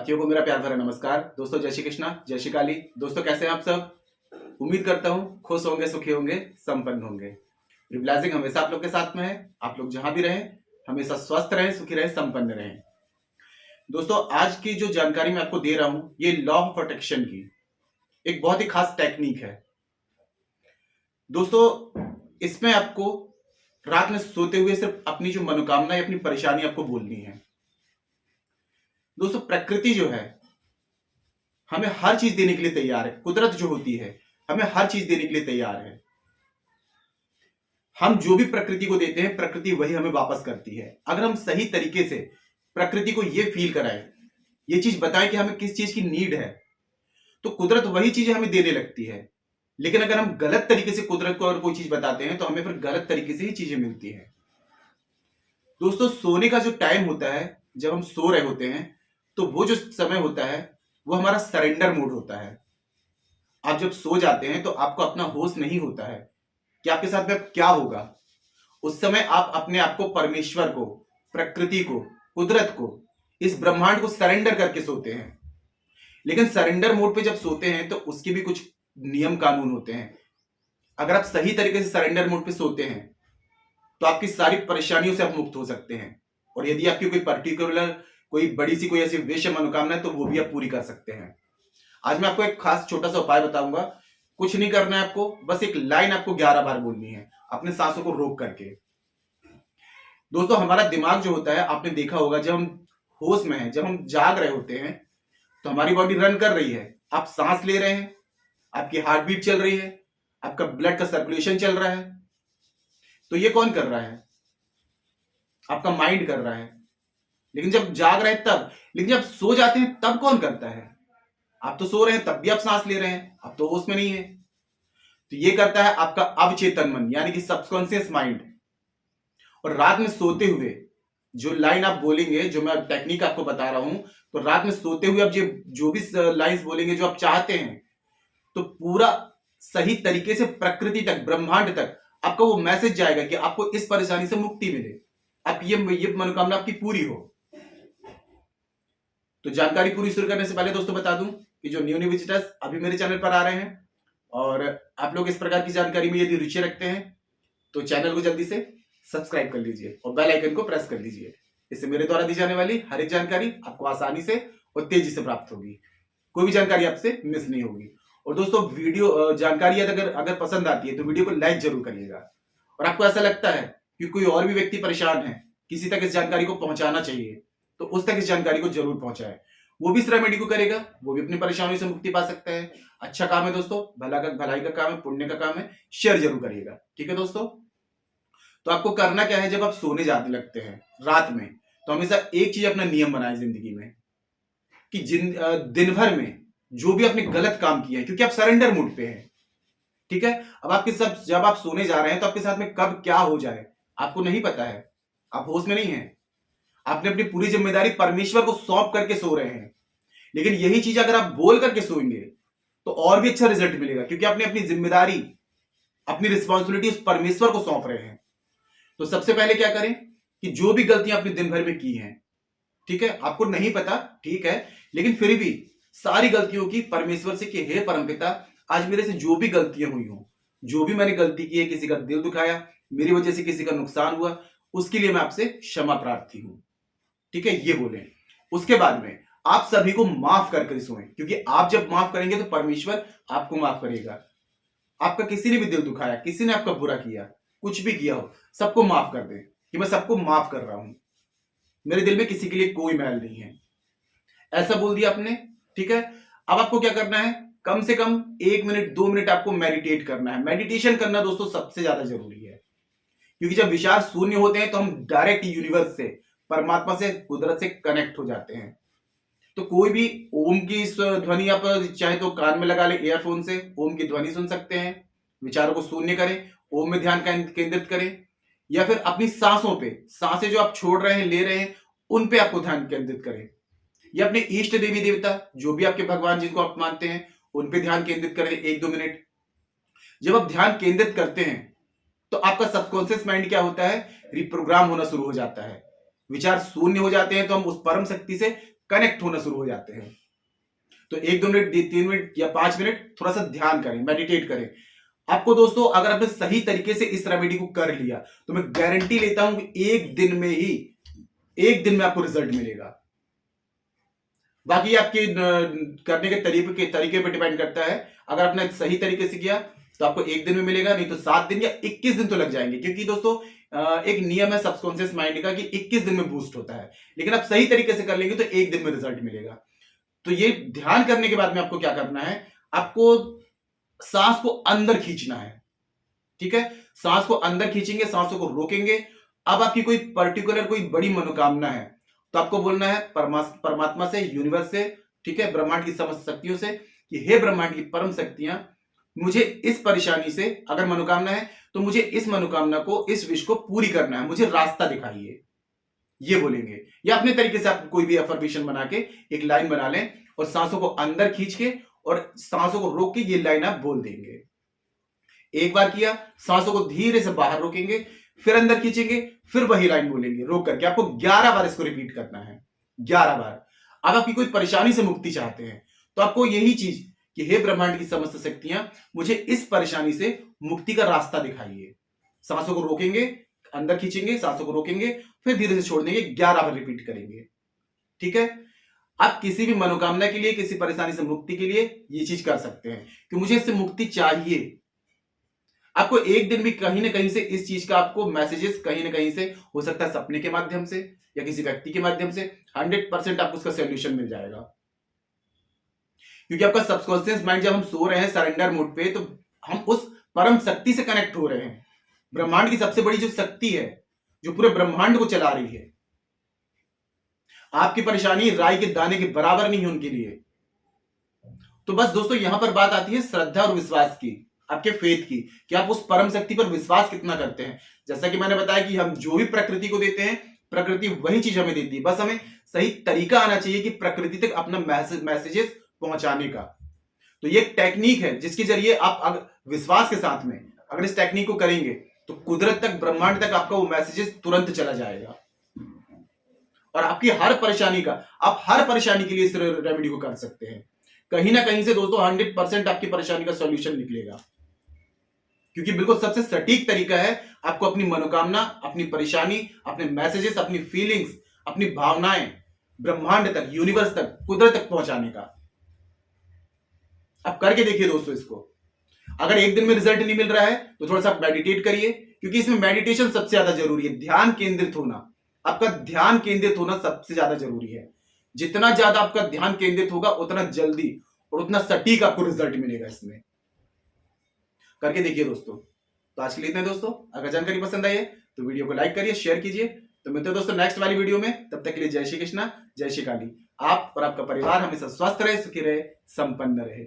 साथियों को मेरा प्यार भरा नमस्कार। दोस्तों जय श्री कृष्णा, जय श्री काली। दोस्तों कैसे हैं आप सब? उम्मीद करता हूं खुश होंगे, सुखी होंगे, संपन्न होंगे। ब्लेसिंग हमेशा आप लोग के साथ में है। आप लोग जहां भी रहें हमेशा स्वस्थ रहें, सुखी रहें, संपन्न रहें। दोस्तों आज की जो जानकारी मैं आपको दे रहा हूं ये लॉ ऑफ प्रोटेक्शन की एक बहुत ही खास टेक्निक है। दोस्तों इसमें आपको रात में सोते हुए सिर्फ अपनी जो मनोकामना या अपनी परेशानी आपको बोलनी है। दोस्तों प्रकृति जो है हमें हर चीज देने के लिए तैयार है। कुदरत जो होती है हमें हर चीज देने के लिए तैयार है। हम जो भी प्रकृति को देते हैं प्रकृति वही हमें वापस करती है। अगर हम सही तरीके से प्रकृति को यह फील कराएं, ये चीज बताएं कि हमें किस चीज की नीड है, तो कुदरत वही चीजें हमें देने लगती है। लेकिन अगर हम गलत तरीके से कुदरत को अगर कोई चीज बताते हैं तो हमें फिर गलत तरीके से ही चीजें मिलती है। दोस्तों सोने का जो टाइम होता है, जब हम सो रहे होते हैं तो वो जो समय होता है वो हमारा सरेंडर मोड होता है। आप जब सो जाते हैं तो आपको अपना होश नहीं होता है कि आपके साथ में क्या होगा। उस समय आप अपने आप को परमेश्वर को, प्रकृति को, कुदरत को, इस ब्रह्मांड को सरेंडर करके सोते हैं। लेकिन सरेंडर मोड पे जब सोते हैं तो उसके भी कुछ नियम कानून होते हैं। अगर आप सही तरीके से सरेंडर मोड पे सोते हैं तो आपकी सारी परेशानियों से आप मुक्त हो सकते हैं। और यदि आपकी कोई पर्टिकुलर कोई बड़ी सी कोई ऐसी विश मनोकामना है तो वो भी आप पूरी कर सकते हैं। आज मैं आपको एक खास छोटा सा उपाय बताऊंगा। कुछ नहीं करना है आपको, बस एक लाइन आपको 11 बार बोलनी है अपने सांसों को रोक करके। दोस्तों हमारा दिमाग जो होता है आपने देखा होगा, जब हम होश में हैं, जब हम जाग रहे होते हैं तो हमारी बॉडी रन कर रही है। आप सांस ले रहे हैं, आपकी हार्ट बीट चल रही है, आपका ब्लड का सर्कुलेशन चल रहा है। तो ये कौन कर रहा है? आपका माइंड कर रहा है। लेकिन जब जाग रहे हैं तब, लेकिन जब सो जाते हैं तब कौन करता है? आप तो सो रहे हैं तब भी आप सांस ले रहे हैं, आप तो होश में नहीं है। तो ये करता है आपका अवचेतन मन, यानी कि सबकॉन्शियस माइंड। और रात में सोते हुए जो लाइन आप बोलेंगे, जो मैं टेक्निक आपको बता रहा हूं, तो रात में सोते हुए आप जो भी लाइंस बोलेंगे जो आप चाहते हैं, तो पूरा सही तरीके से प्रकृति तक, ब्रह्मांड तक आपका वो मैसेज जाएगा कि आपको इस परेशानी से मुक्ति मिले, आप ये मनोकामना आपकी पूरी हो। तो जानकारी पूरी शुरू करने से पहले दोस्तों बता दूं कि जो न्यू विजिटर्स अभी मेरे चैनल पर आ रहे हैं और आप लोग इस प्रकार की जानकारी में यदि रुचि रखते हैं तो चैनल को जल्दी से सब्सक्राइब कर लीजिए और बेल आइकन को प्रेस कर लीजिए। इससे मेरे द्वारा दी जाने वाली हर एक जानकारी आपको आसानी से और तेजी से प्राप्त होगी। कोई भी जानकारी आपसे मिस नहीं होगी। और दोस्तों वीडियो जानकारी अगर पसंद आती है तो वीडियो को लाइक जरूर करिएगा। और आपको ऐसा लगता है कि कोई और भी व्यक्ति परेशान है, किसी तक इस जानकारी को पहुंचाना चाहिए, तो उस तक इस जानकारी को जरूर पहुंचाएं। वो भी इस रेमेडी को करेगा, वो भी अपनी परेशानियों से मुक्ति पा सकता है। अच्छा काम है दोस्तों, भलाई का काम है, पुण्य का काम है। शेयर जरूर करिएगा, ठीक है दोस्तों। तो आपको करना क्या है, जब आप सोने जाने लगते हैं रात में तो हमेशा एक चीज अपना नियम बनाए जिंदगी में कि दिन भर में जो भी आपने गलत काम किया है, क्योंकि आप सरेंडर मोड पे हैं, ठीक है। अब आपके सब जब आप सोने जा रहे हैं तो आपके साथ में कब क्या हो जाए आपको नहीं पता है, आप होश में नहीं है। आपने अपनी पूरी जिम्मेदारी परमेश्वर को सौंप करके सो रहे हैं। लेकिन यही चीज अगर आप बोल करके सोएंगे तो और भी अच्छा रिजल्ट मिलेगा, क्योंकि आपने अपनी जिम्मेदारी, अपनी रिस्पॉन्सिबिलिटी उस परमेश्वर को सौंप रहे हैं। तो सबसे पहले क्या करें कि जो भी गलतियां आपने दिन भर में की हैं, ठीक है, आपको नहीं पता, ठीक है, लेकिन फिर भी सारी गलतियों की परमेश्वर से कि हे परमपिता, आज मेरे से जो भी गलतियां हुई हो, जो भी मैंने गलती की है, किसी का दिल दुखाया, मेरी वजह से किसी का नुकसान हुआ, उसके लिए मैं आपसे क्षमा प्रार्थी हूं, ठीक है, ये बोले। उसके बाद में आप सभी को माफ करके सोएं, क्योंकि आप जब माफ करेंगे तो परमेश्वर आपको माफ करेगा। आपका किसी ने भी दिल दुखाया, किसी ने आपका बुरा किया, कुछ भी किया हो, सबको माफ कर दें कि मैं सबको माफ कर रहा हूं, मेरे दिल में किसी के लिए कोई मैल नहीं है। ऐसा बोल दिया आपने, ठीक है। अब आपको क्या करना है, कम से कम 1 मिनट 2 मिनट आपको मेडिटेट करना है। मेडिटेशन करना दोस्तों सबसे ज्यादा जरूरी है, क्योंकि जब विचार शून्य होते हैं तो हम डायरेक्ट यूनिवर्स से, परमात्मा से, कुदरत से कनेक्ट हो जाते हैं। तो कोई भी ओम की ध्वनि आप चाहे तो कान में लगा ले, ईयरफोन से ओम की ध्वनि सुन सकते हैं। विचारों को शून्य करें, ओम में ध्यान केंद्रित करें, या फिर अपनी सांसों पे, सांसें जो आप छोड़ रहे हैं, ले रहे हैं, उन पे आपको ध्यान केंद्रित करें। या अपने इष्ट देवी देवता, जो भी आपके भगवान जिनको आप मानते हैं, उन पे ध्यान केंद्रित करें 1-2 मिनट। जब आप ध्यान केंद्रित करते हैं तो आपका सबकॉन्शियस माइंड क्या होता है, रिप्रोग्राम होना शुरू हो जाता है। विचार शून्य हो जाते हैं तो हम उस परम शक्ति से कनेक्ट होना शुरू हो जाते हैं। तो 1-2 मिनट, 3 मिनट या 5 मिनट थोड़ा सा ध्यान करें, मेडिटेट करें। आपको दोस्तों अगर आपने सही तरीके से इस रेमेडी को कर लिया तो मैं गारंटी लेता हूं कि एक दिन में आपको रिजल्ट मिलेगा। बाकी आपके करने के तरीके पर डिपेंड करता है। अगर आपने सही तरीके से किया तो आपको एक दिन में मिलेगा, नहीं तो 7 दिन या 21 दिन तो लग जाएंगे, क्योंकि दोस्तों एक नियम है सबकॉन्शियस माइंड का कि 21 दिन में बूस्ट होता है, लेकिन आप सही तरीके से कर लेंगे तो एक दिन में रिजल्ट मिलेगा। तो ये ध्यान करने के बाद में आपको क्या करना है, आपको सांस को अंदर खींचना है। ठीक है, सांस को अंदर खींचेंगे, सांसों को रोकेंगे। अब आपकी कोई पर्टिकुलर कोई बड़ी मनोकामना है तो आपको बोलना है परमात्मा से, यूनिवर्स से, ठीक है, ब्रह्मांड की समस्त शक्तियों से कि हे ब्रह्मांड की परम शक्तियां, मुझे इस परेशानी से, अगर मनोकामना है तो मुझे इस मनोकामना को, इस विश को पूरी करना है, मुझे रास्ता दिखाइए। ये बोलेंगे, या अपने तरीके से आप कोई भी अफर्मेशन बना के एक लाइन बना लें और सांसों को अंदर खींच के और सांसों को रोक के ये लाइन आप बोल देंगे। एक बार किया, सांसों को धीरे से बाहर रोकेंगे, फिर अंदर खींचेंगे, फिर वही लाइन बोलेंगे रोक करके। आपको 11 बार इसको रिपीट करना है, 11 बार। अब आपकी कोई परेशानी से मुक्ति चाहते हैं तो आपको यही चीज कि हे ब्रह्मांड की समस्त शक्तियां, मुझे इस परेशानी से मुक्ति का रास्ता दिखाइए। सांसों को रोकेंगे, अंदर खींचेंगे, सांसों को रोकेंगे, फिर धीरे से छोड़ देंगे, 11 बार रिपीट करेंगे। ठीक है, आप किसी भी मनोकामना के लिए, किसी परेशानी से मुक्ति के लिए ये चीज कर सकते हैं कि मुझे इससे मुक्ति चाहिए। आपको एक दिन भी कहीं ना कहीं से इस चीज का आपको मैसेजेस कहीं ना कहीं से, हो सकता है सपने के माध्यम से या किसी व्यक्ति के माध्यम से, 100% आपको उसका सॉल्यूशन मिल जाएगा। क्योंकि आपका सबकॉन्शियस माइंड, जब हम सो रहे हैं सरेंडर मोड पे, तो हम उस परम शक्ति से कनेक्ट हो रहे हैं। ब्रह्मांड की सबसे बड़ी जो शक्ति है, जो पूरे ब्रह्मांड को चला रही है। आपकी परेशानी राई के दाने के बराबर नहीं है उनके लिए। तो बस दोस्तों, यहां पर बात आती है श्रद्धा और विश्वास की, आपके फेथ की, कि आप उस परम शक्ति पर विश्वास कितना करते हैं। जैसा कि मैंने बताया कि हम जो भी प्रकृति को देते हैं, प्रकृति वही चीज हमें देती है। बस हमें सही तरीका आना चाहिए कि प्रकृति तक अपना मैसेजेस पहुंचाने का। तो ये एक टेक्निक है जिसके जरिए आप अगर विश्वास के साथ में अगर इस टेक्निक को करेंगे तो कुदरत तक, ब्रह्मांड तक आपका वो मैसेजेस तुरंत चला जाएगा और आपकी हर परेशानी का, आप हर परेशानी के लिए इस रेमेडी को कर सकते हैं। कहीं ना कहीं से दोस्तों 100% आपकी परेशानी का सॉल्यूशन निकलेगा, क्योंकि बिल्कुल सबसे सटीक तरीका है आपको अपनी मनोकामना, अपनी परेशानी, अपने मैसेजेस, अपनी फीलिंग्स, अपनी भावनाएं ब्रह्मांड तक, यूनिवर्स तक, कुदरत तक पहुंचाने का। आप करके देखिए दोस्तों इसको। अगर एक दिन में रिजल्ट नहीं मिल रहा है तो थोड़ा सा मेडिटेट करिए, क्योंकि इसमें मेडिटेशन सबसे ज्यादा जरूरी है। ध्यान केंद्रित होना, आपका ध्यान केंद्रित होना सबसे ज्यादा जरूरी है। जितना ज्यादा आपका ध्यान केंद्रित होगा उतना जल्दी और उतना सटीक आपको रिजल्ट मिलेगा। इसमें करके देखिए दोस्तों। तो आज के लिए इतना है दोस्तों। अगर जानकारी पसंद आई है तो वीडियो को लाइक करिए, शेयर कीजिए। तो मिलते हैं दोस्तों नेक्स्ट वाली वीडियो में। तब तक के लिए जय श्री कृष्णा, जय श्री काली। आप और आपका परिवार हमेशा स्वस्थ रहे, सुखी रहे, संपन्न रहे।